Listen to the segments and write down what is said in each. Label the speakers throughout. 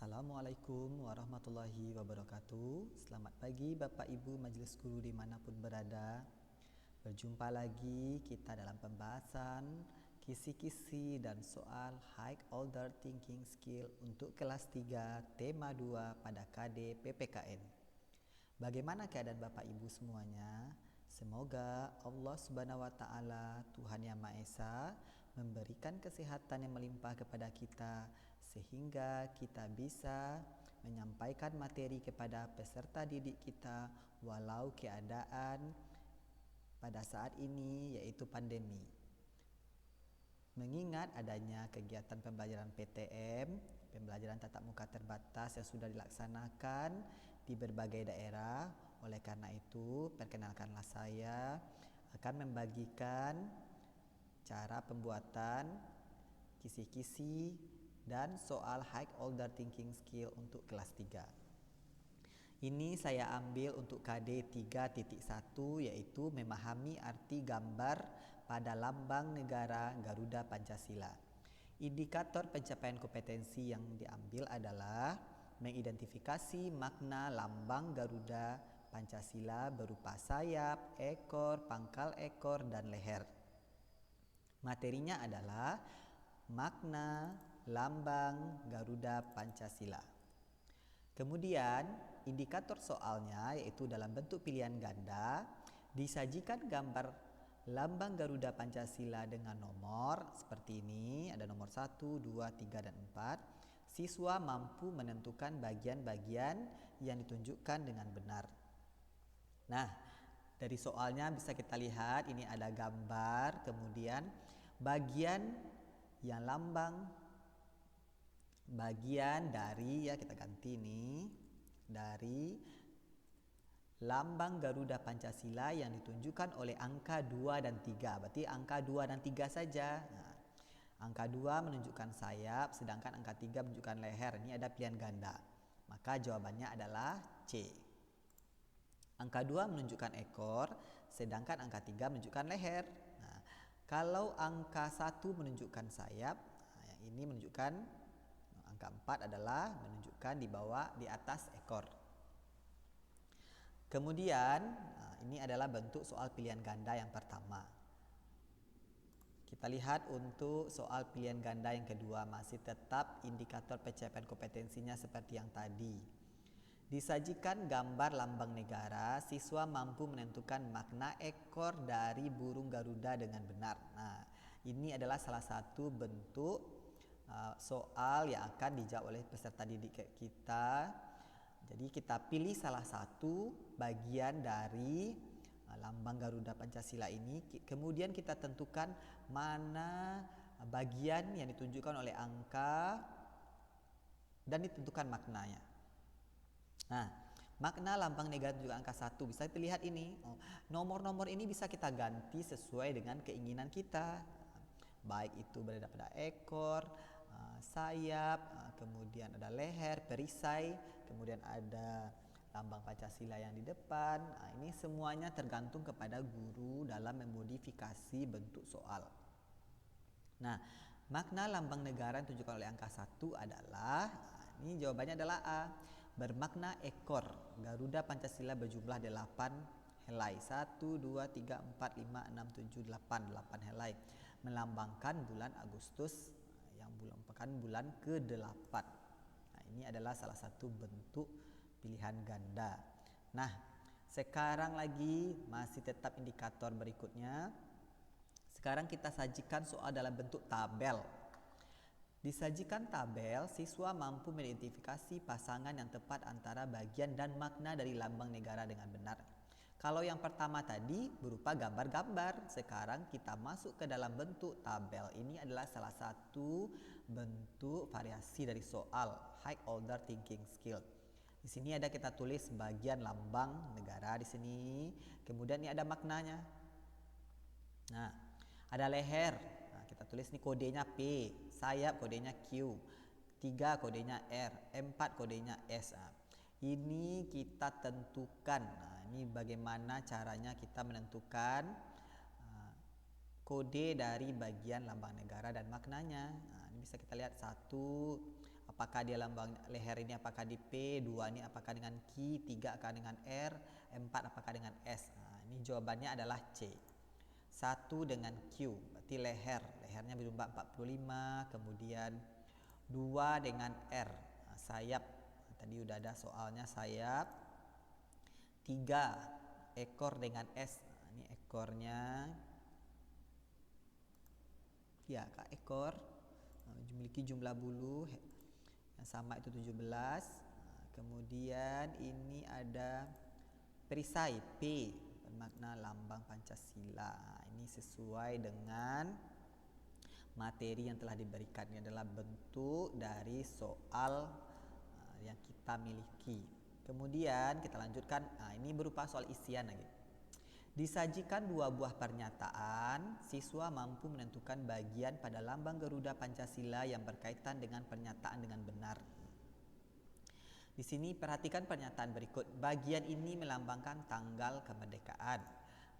Speaker 1: Assalamualaikum warahmatullahi wabarakatuh. Selamat pagi Bapak Ibu Majelis Guru dimanapun berada. Berjumpa lagi kita dalam pembahasan kisi-kisi dan soal High Order Thinking Skill untuk kelas 3 tema 2 pada KD PPKN. Bagaimana keadaan Bapak Ibu semuanya? Semoga Allah Subhanahu wa taala, Tuhan Yang Maha Esa, memberikan kesehatan yang melimpah kepada kita sehingga kita bisa menyampaikan materi kepada peserta didik kita walau keadaan pada saat ini yaitu pandemi. Mengingat adanya kegiatan pembelajaran PTM, pembelajaran tatap muka terbatas yang sudah dilaksanakan di berbagai daerah, oleh karena itu perkenalkanlah saya akan membagikan cara pembuatan kisi-kisi dan soal High Order Thinking Skill untuk kelas 3. Ini saya ambil untuk KD 3.1 yaitu memahami arti gambar pada lambang negara Garuda Pancasila. Indikator pencapaian kompetensi yang diambil adalah mengidentifikasi makna lambang Garuda Pancasila berupa sayap, ekor, pangkal ekor, dan leher. Materinya adalah makna lambang Garuda Pancasila. Kemudian indikator soalnya yaitu dalam bentuk pilihan ganda, disajikan gambar lambang Garuda Pancasila dengan nomor seperti ini, ada nomor 1, 2, 3, dan 4. Siswa mampu menentukan bagian-bagian yang ditunjukkan dengan benar. Nah, dari soalnya bisa kita lihat ini ada gambar, kemudian bagian yang lambang bagian dari, ya kita ganti nih, dari lambang Garuda Pancasila yang ditunjukkan oleh angka 2 dan 3. Berarti angka 2 dan 3 saja. Nah, angka 2 menunjukkan sayap, sedangkan angka 3 menunjukkan leher. Ini ada pilihan ganda. Maka jawabannya adalah C. Angka 2 menunjukkan ekor, sedangkan angka 3 menunjukkan leher. Nah, kalau angka 1 menunjukkan sayap, nah, yang ini menunjukkan angka 4 adalah menunjukkan di atas ekor. Kemudian ini adalah bentuk soal pilihan ganda yang pertama. Kita lihat untuk soal pilihan ganda yang kedua, masih tetap indikator pencapaian kompetensinya seperti yang tadi. Disajikan gambar lambang negara, siswa mampu menentukan makna ekor dari burung Garuda dengan benar. Nah, ini adalah salah satu bentuk soal yang akan dijawab oleh peserta didik kita. Jadi kita pilih salah satu bagian dari lambang Garuda Pancasila ini, kemudian kita tentukan mana bagian yang ditunjukkan oleh angka dan ditentukan maknanya. Nah, makna lambang negara juga angka 1 bisa dilihat ini. Nomor-nomor ini bisa kita ganti sesuai dengan keinginan kita. Baik itu berada pada ekor, sayap, kemudian ada leher, perisai, kemudian ada lambang Pancasila yang di depan. Ini semuanya tergantung kepada guru dalam memodifikasi bentuk soal. Nah, makna lambang negara yang ditunjukkan oleh angka 1 adalah, ini jawabannya adalah A, bermakna ekor. Garuda Pancasila berjumlah 8 helai, 1, 2, 3, 4, 5, 6, 7, 8 helai, melambangkan bulan Agustus yang merupakan bulan ke-8. Nah, ini adalah salah satu bentuk pilihan ganda. Nah, sekarang lagi masih tetap indikator berikutnya. Sekarang kita sajikan soal dalam bentuk tabel. Disajikan tabel, siswa mampu mengidentifikasi pasangan yang tepat antara bagian dan makna dari lambang negara dengan benar. Kalau yang pertama tadi berupa gambar-gambar, sekarang kita masuk ke dalam bentuk tabel. Ini adalah salah satu bentuk variasi dari soal High Order Thinking Skill. Di sini ada kita tulis bagian lambang negara di sini, kemudian ini ada maknanya. Nah, ada leher. Nah, kita tulis nih kodenya P, sayap kodenya Q, 3 kodenya R, 4 kodenya S. Ini kita tentukan. Nah, ini bagaimana caranya kita menentukan kode dari bagian lambang negara dan maknanya. Nah, ini bisa kita lihat 1 apakah dia lambang leher ini apakah di P, 2 ini apakah dengan Q, 3 apakah dengan R, 4 apakah dengan S. Ini jawabannya adalah C. 1 dengan Q, berarti lehernya berjumlah 45, kemudian 2 dengan R, sayap, tadi udah ada soalnya sayap. 3 ekor dengan S, ini ekornya, ya Kak, ekor memiliki jumlah bulu yang sama itu 17. Kemudian ini ada perisai P bermakna lambang Pancasila. Ini sesuai dengan materi yang telah diberikan. Ini adalah bentuk dari soal yang kita miliki. Kemudian kita lanjutkan. Ini berupa soal isian lagi. Disajikan 2 buah pernyataan, siswa mampu menentukan bagian pada lambang Garuda Pancasila yang berkaitan dengan pernyataan dengan benar. Di sini perhatikan pernyataan berikut. Bagian ini melambangkan tanggal kemerdekaan.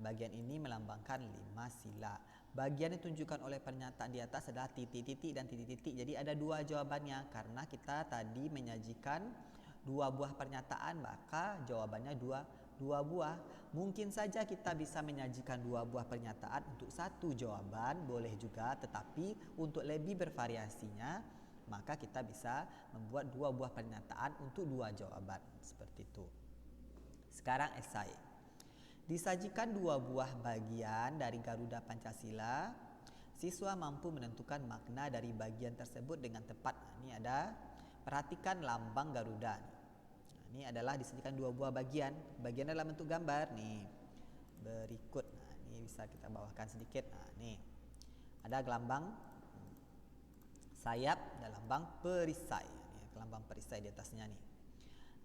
Speaker 1: Bagian ini melambangkan 5 sila. Bagian yang ditunjukkan oleh pernyataan di atas adalah titik-titik dan titik-titik. Jadi ada 2 jawabannya. Karena kita tadi menyajikan 2 buah pernyataan, maka jawabannya 2 buah. Mungkin saja kita bisa menyajikan 2 buah pernyataan untuk 1 jawaban, boleh juga. Tetapi untuk lebih bervariasinya, maka kita bisa membuat 2 buah pernyataan untuk 2 jawaban. Seperti itu. Sekarang esai. Disajikan 2 buah bagian dari Garuda Pancasila, siswa mampu menentukan makna dari bagian tersebut dengan tepat. Ini ada, perhatikan lambang Garuda. Ini adalah disajikan 2 buah bagian. Bagian dalam bentuk gambar nih. Berikut. Ini bisa kita bawahkan sedikit. Nih. Ada lambang sayap dan lambang perisai. Ini lambang perisai di atasnya nih.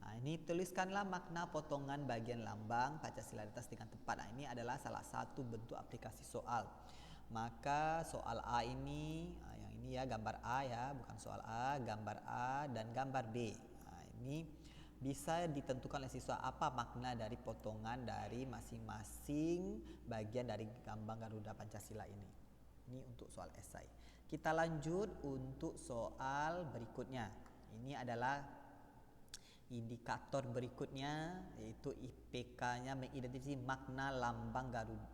Speaker 1: Ini tuliskanlah makna potongan bagian lambang Pancasila di atas dengan tepat. Ini adalah salah satu bentuk aplikasi soal. Maka soal A ini, yang ini ya gambar A ya, bukan soal A, gambar A dan gambar B. Ini bisa ditentukan oleh siswa apa makna dari potongan dari masing-masing bagian dari lambang Garuda Pancasila ini. Ini untuk soal esai. Kita lanjut untuk soal berikutnya. Ini adalah indikator berikutnya, yaitu IPK-nya mengidentifikasi makna lambang Garuda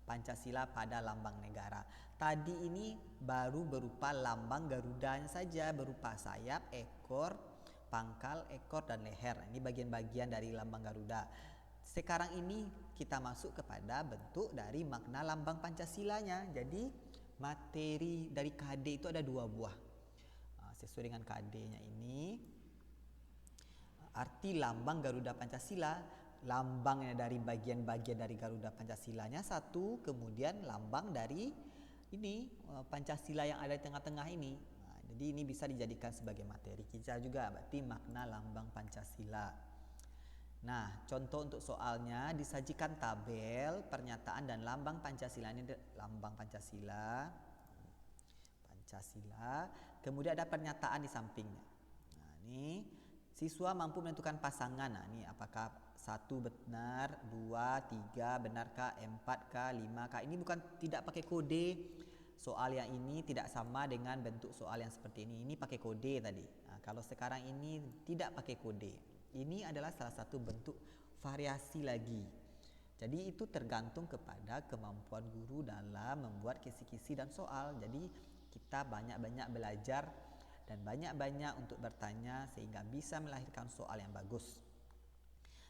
Speaker 1: Pancasila pada lambang negara. Tadi ini baru berupa lambang Garudanya saja, berupa sayap, ekor, pangkal, ekor, dan leher. Ini bagian-bagian dari lambang Garuda. Sekarang ini kita masuk kepada bentuk dari makna lambang Pancasilanya. Jadi materi dari KD itu ada 2 buah. Sesuai dengan KD-nya ini, arti lambang Garuda Pancasila, lambangnya dari bagian-bagian dari Garuda Pancasilanya 1, kemudian lambang dari ini Pancasila yang ada di tengah-tengah ini. Jadi ini bisa dijadikan sebagai materi kita juga, berarti makna lambang Pancasila. Nah, contoh untuk soalnya, disajikan tabel pernyataan dan lambang Pancasila. Ini lambang Pancasila, kemudian ada pernyataan di sampingnya. Nah, ini siswa mampu menentukan pasangan. Nah, ini apakah 1 benar, 2, 3 benarkah, 4kah, 5kah. Ini bukan, tidak pakai kode. Soal yang ini tidak sama dengan bentuk soal yang seperti ini. Ini pakai kode tadi. Nah, kalau sekarang ini tidak pakai kode. Ini adalah salah satu bentuk variasi lagi. Jadi itu tergantung kepada kemampuan guru dalam membuat kisi-kisi dan soal. Jadi kita banyak-banyak belajar dan banyak-banyak untuk bertanya sehingga bisa melahirkan soal yang bagus.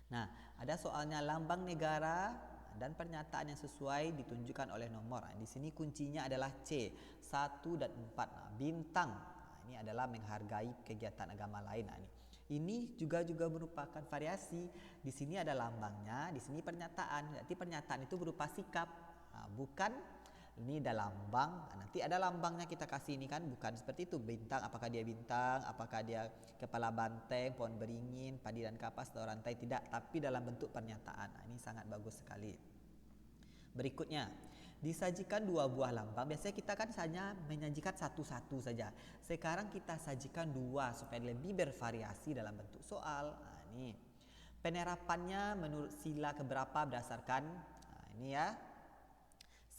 Speaker 1: Nah, ada soalnya lambang negara dan pernyataan yang sesuai ditunjukkan oleh nomor. Di sini kuncinya adalah C, 1 dan 4. Bintang. Ini adalah menghargai kegiatan agama lain. Ini juga merupakan variasi. Di sini ada lambangnya, di sini pernyataan. Berarti pernyataan itu berupa sikap. Bukan ini ada lambang, nanti ada lambangnya kita kasih ini kan, bukan seperti itu. Bintang, apakah dia bintang, apakah dia kepala banteng, pohon beringin, padi dan kapas atau rantai, tidak, tapi dalam bentuk pernyataan. Ini sangat bagus sekali. Berikutnya, disajikan 2 buah lambang. Biasanya kita kan hanya menyajikan satu-satu saja. Sekarang kita sajikan 2 supaya lebih bervariasi dalam bentuk soal. Ini penerapannya menurut sila keberapa berdasarkan ini ya.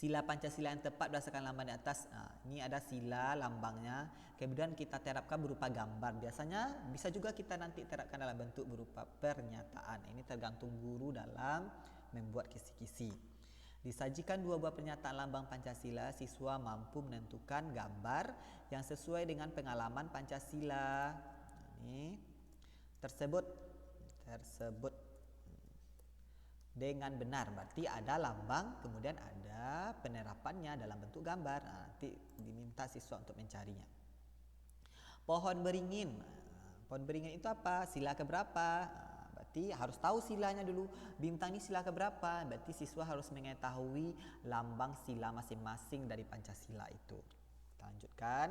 Speaker 1: Sila Pancasila yang tepat berdasarkan lambang di atas. Ini ada sila lambangnya. Kemudian kita terapkan berupa gambar. Biasanya bisa juga kita nanti terapkan dalam bentuk berupa pernyataan. Ini tergantung guru dalam membuat kisi-kisi. Disajikan 2 buah pernyataan lambang Pancasila, siswa mampu menentukan gambar yang sesuai dengan pengalaman Pancasila. Ini tersebut dengan benar, berarti ada lambang kemudian ada penerapannya dalam bentuk gambar. Nanti diminta siswa untuk mencarinya. Pohon beringin. Pohon beringin itu apa? Sila keberapa? Berarti harus tahu silanya dulu. Bintang ini sila keberapa? Berarti siswa harus mengetahui lambang sila masing-masing dari Pancasila itu. Kita lanjutkan.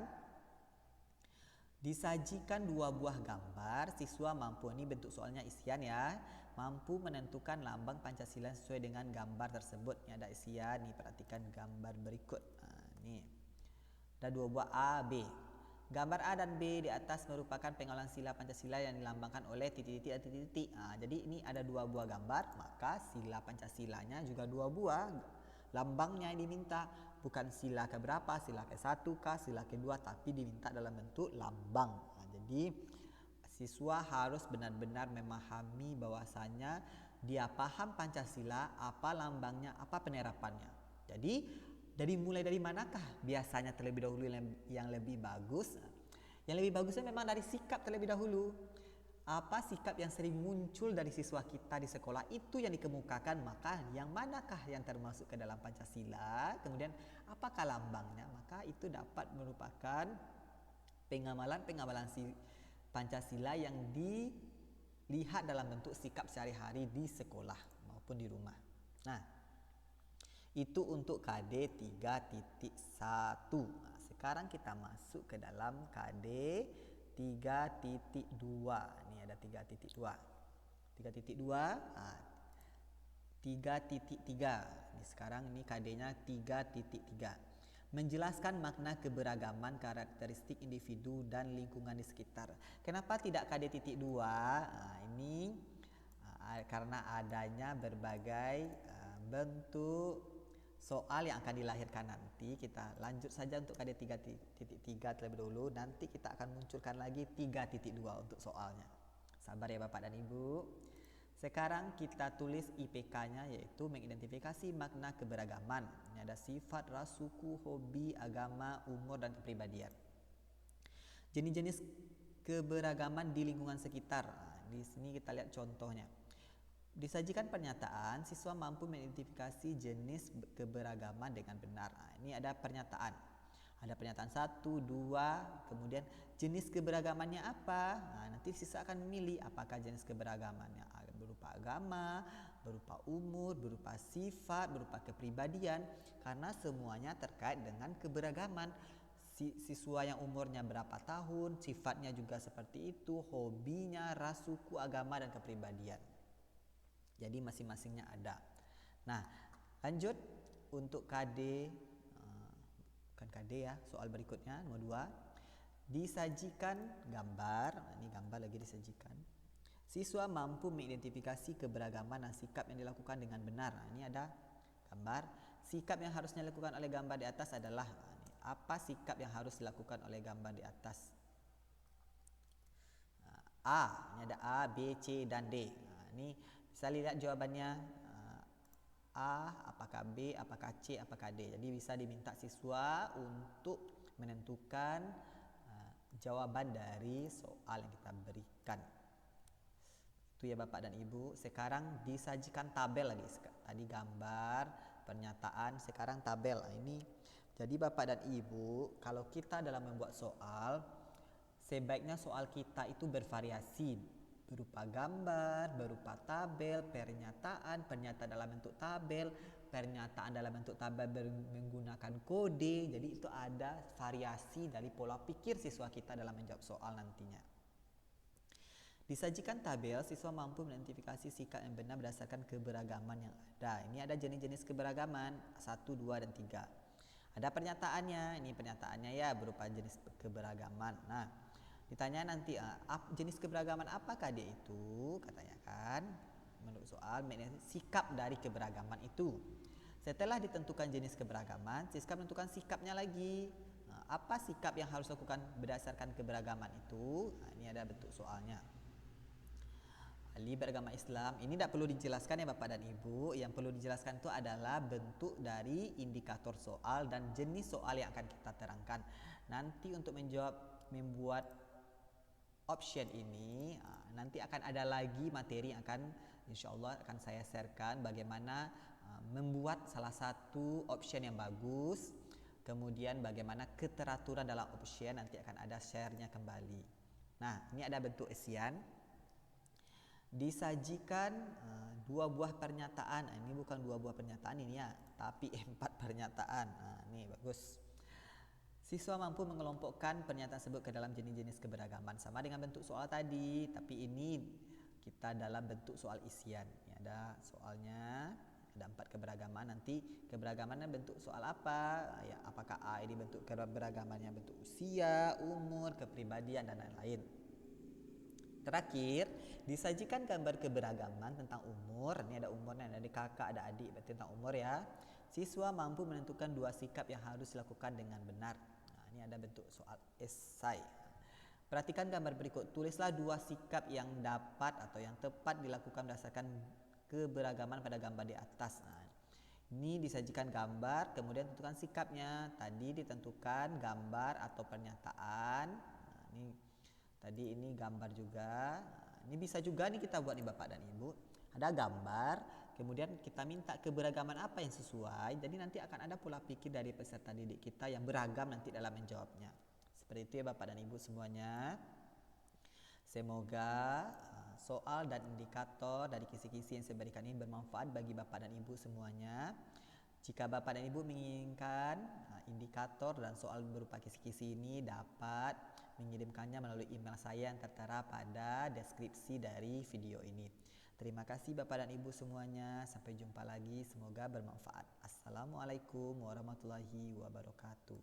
Speaker 1: Disajikan 2 buah gambar, siswa mampu, ini bentuk soalnya isian ya, mampu menentukan lambang Pancasila sesuai dengan gambar tersebut. Ini ada isian, nih perhatikan gambar berikut. Nih ada 2 buah A, B. Gambar A dan B di atas merupakan pengulangan sila Pancasila yang dilambangkan oleh titik-titik dan titik-titik. Jadi ini ada 2 buah gambar, maka sila Pancasilanya juga 2 buah. Lambangnya yang diminta bukan sila keberapa, sila ke-1 kah, sila ke-2, tapi diminta dalam bentuk lambang. Jadi siswa harus benar-benar memahami bahwasanya dia paham Pancasila, apa lambangnya, apa penerapannya. Jadi mulai dari manakah biasanya terlebih dahulu yang lebih bagus? Yang lebih bagusnya memang dari sikap terlebih dahulu. Apa sikap yang sering muncul dari siswa kita di sekolah itu yang dikemukakan, maka yang manakah yang termasuk ke dalam Pancasila, kemudian apakah lambangnya, maka itu dapat merupakan pengamalan Pancasila yang dilihat dalam bentuk sikap sehari-hari di sekolah maupun di rumah. Nah, itu untuk KD 3.1. Sekarang kita masuk ke dalam KD 3.2. Ini ada 3.2. 3.2, 3.3. Ini sekarang ini KD-nya 3.3. Menjelaskan makna keberagaman karakteristik individu dan lingkungan di sekitar. Kenapa tidak KD.2? Ini karena adanya berbagai bentuk soal yang akan dilahirkan nanti. Kita lanjut saja untuk KD 3.3 terlebih dahulu. Nanti kita akan munculkan lagi 3.2 untuk soalnya. Sabar ya Bapak dan Ibu. Sekarang kita tulis IPK-nya, yaitu mengidentifikasi makna keberagaman. Ini ada sifat, ras, suku, hobi, agama, umur, dan kepribadian. Jenis-jenis keberagaman di lingkungan sekitar. Di sini kita lihat contohnya. Disajikan pernyataan, siswa mampu mengidentifikasi jenis keberagaman dengan benar. Ini ada pernyataan. Ada pernyataan 1, 2, kemudian jenis keberagamannya apa? Nanti siswa akan memilih apakah jenis keberagamannya berupa agama, berupa umur, berupa sifat, berupa kepribadian, karena semuanya terkait dengan keberagaman. Siswa yang umurnya berapa tahun, sifatnya juga seperti itu, hobinya, ras, suku, agama, dan kepribadian. Jadi masing-masingnya ada. Nah, lanjut untuk KD, bukan KD ya, soal berikutnya nomor 2. Disajikan gambar, ini gambar lagi disajikan. Siswa mampu mengidentifikasi keberagaman dan sikap yang dilakukan dengan benar. Ini ada gambar. Sikap yang harusnya dilakukan oleh gambar di atas adalah apa sikap yang harus dilakukan oleh gambar di atas? A, ini ada A, B, C, dan D. Ini bisa lihat jawabannya, A, apakah B, apakah C, apakah D. Jadi bisa diminta siswa untuk menentukan jawaban dari soal yang kita berikan. Itu ya Bapak dan Ibu. Sekarang disajikan tabel lagi. Tadi gambar, pernyataan, sekarang tabel. Ini jadi Bapak dan Ibu, kalau kita dalam membuat soal, sebaiknya soal kita itu bervariasi, berupa gambar, berupa tabel, pernyataan dalam bentuk tabel, pernyataan dalam bentuk tabel menggunakan kode. Jadi itu ada variasi dari pola pikir siswa kita dalam menjawab soal nantinya. Disajikan tabel, siswa mampu mengidentifikasi sikap yang benar berdasarkan keberagaman yang ada. Ini ada jenis-jenis keberagaman 1, 2, dan 3. Ada pernyataannya, ini pernyataannya ya berupa jenis keberagaman. Nah, ditanya nanti jenis keberagaman apakah dia itu, katanya kan menurut soal sikap dari keberagaman itu. Setelah ditentukan jenis keberagaman, Siska menentukan sikapnya lagi. Apa sikap yang harus dilakukan berdasarkan keberagaman itu? Ini ada bentuk soalnya. Ahli beragama Islam, ini tidak perlu dijelaskan ya Bapak dan Ibu. Yang perlu dijelaskan itu adalah bentuk dari indikator soal dan jenis soal yang akan kita terangkan. Nanti untuk membuat option ini, nanti akan ada lagi materi yang akan insya Allah akan saya sharekan bagaimana membuat salah satu option yang bagus, kemudian bagaimana keteraturan dalam option, nanti akan ada share-nya kembali. Nah, ini ada bentuk isian. Disajikan 2 buah pernyataan. Ini bukan 2 buah pernyataan ini ya, tapi 4 pernyataan. Ini bagus. Siswa mampu mengelompokkan pernyataan tersebut ke dalam jenis-jenis keberagaman. Sama dengan bentuk soal tadi, tapi ini kita dalam bentuk soal isian. Ini ada soalnya, ada 4 keberagaman. Nanti keberagamannya bentuk soal apa? Ya, apakah A ini bentuk keberagamannya bentuk usia, umur, kepribadian dan lain-lain. Terakhir, disajikan gambar keberagaman tentang umur. Ini ada umurnya, ada kakak, ada adik, berarti tentang umur ya. Siswa mampu menentukan 2 sikap yang harus dilakukan dengan benar. Ini ada bentuk soal esai. Perhatikan gambar berikut. Tulislah 2 sikap yang dapat atau yang tepat dilakukan berdasarkan keberagaman pada gambar di atas. Ini disajikan gambar, kemudian tentukan sikapnya. Tadi ditentukan gambar atau pernyataan. Tadi ini gambar juga. Ini bisa juga nih kita buat nih Bapak dan Ibu. Ada gambar, kemudian kita minta keberagaman apa yang sesuai. Jadi nanti akan ada pola pikir dari peserta didik kita yang beragam nanti dalam menjawabnya. Seperti itu ya Bapak dan Ibu semuanya. Semoga soal dan indikator dari kisi-kisi yang saya berikan ini bermanfaat bagi Bapak dan Ibu semuanya. Jika Bapak dan Ibu menginginkan indikator dan soal berupa kisi-kisi ini, dapat mengirimkannya melalui email saya yang tertera pada deskripsi dari video ini. Terima kasih Bapak dan Ibu semuanya. Sampai jumpa lagi. Semoga bermanfaat. Assalamualaikum warahmatullahi wabarakatuh.